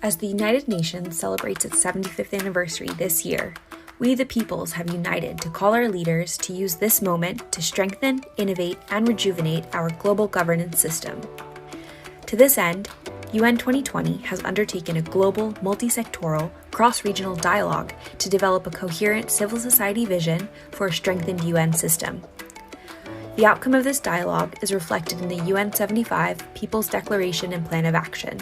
As the United Nations celebrates its 75th anniversary this year, we the peoples have united to call our leaders to use this moment to strengthen, innovate, and rejuvenate our global governance system. To this end, UN2020 has undertaken a global, multi-sectoral, cross-regional dialogue to develop a coherent civil society vision for a strengthened UN system. The outcome of this dialogue is reflected in the UN75 People's Declaration and Plan of Action.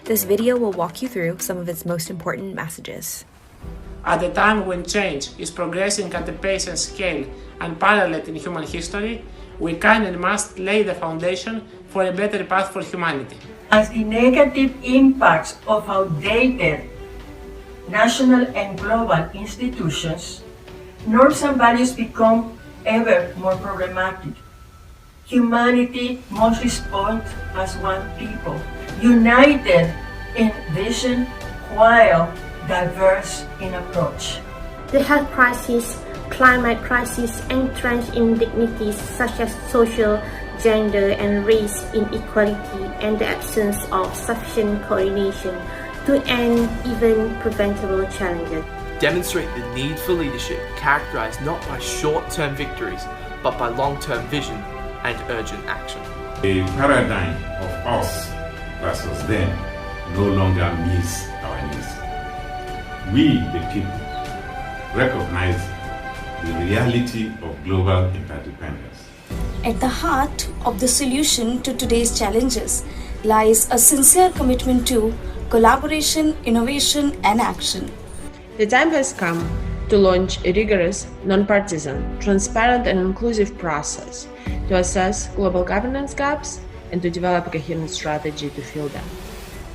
This video will walk you through some of its most important messages. At a time when change is progressing at a pace and scale unparalleled in human history, we can and must lay the foundation for a better path for humanity. As the negative impacts of outdated national and global institutions, norms and values become ever more problematic. Humanity must respond as one people, united in vision while diverse in approach. The health crisis, climate crisis, entrenched indignities such as social, gender, and race inequality, and the absence of sufficient coordination to end even preventable challenges. Demonstrate the need for leadership characterized not by short-term victories, but by long-term vision and urgent action. The paradigm of us versus them no longer meets our needs. We, the people, recognize the reality of global interdependence. At the heart of the solution to today's challenges lies a sincere commitment to collaboration, innovation, and action. The time has come to launch a rigorous, non-partisan, transparent, and inclusive process to assess global governance gaps and to develop a coherent strategy to fill them.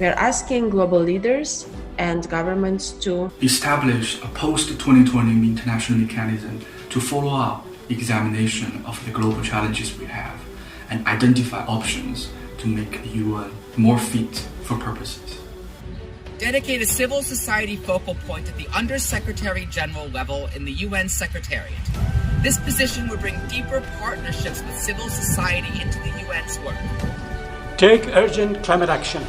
We are asking global leaders and governments to establish a post-2020 international mechanism to follow up examination of the global challenges we have and identify options to make the UN more fit for purposes. Dedicate a civil society focal point at the Under-Secretary General level in the UN Secretariat. This position would bring deeper partnerships with civil society into the UN's work. Take urgent climate action.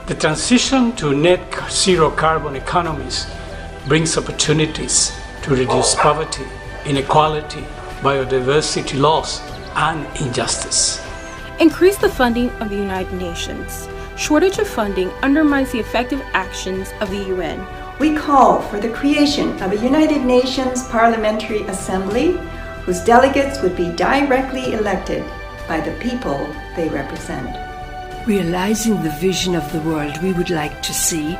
The transition to net zero carbon economies brings opportunities to reduce poverty, inequality, biodiversity loss, and injustice. Increase the funding of the United Nations. Shortage of funding undermines the effective actions of the UN. We call for the creation of a United Nations Parliamentary Assembly whose delegates would be directly elected by the people they represent. Realizing the vision of the world we would like to see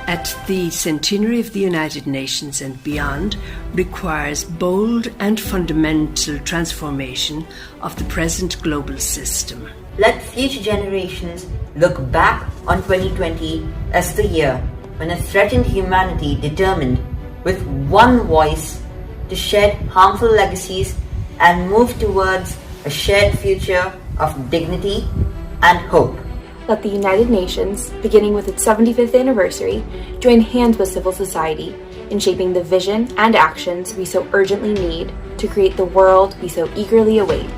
at the centenary of the United Nations and beyond requires bold and fundamental transformation of the present global system. Let future generations look back on 2020 as the year when a threatened humanity determined with one voice to shed harmful legacies and move towards a shared future of dignity and hope. Let the United Nations, beginning with its 75th anniversary, join hands with civil society in shaping the vision and actions we so urgently need to create the world we so eagerly await.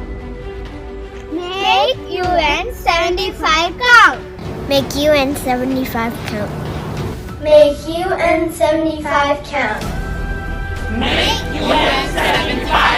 Make UN75 count! Make UN75 count. Make UN75 count! Make UN75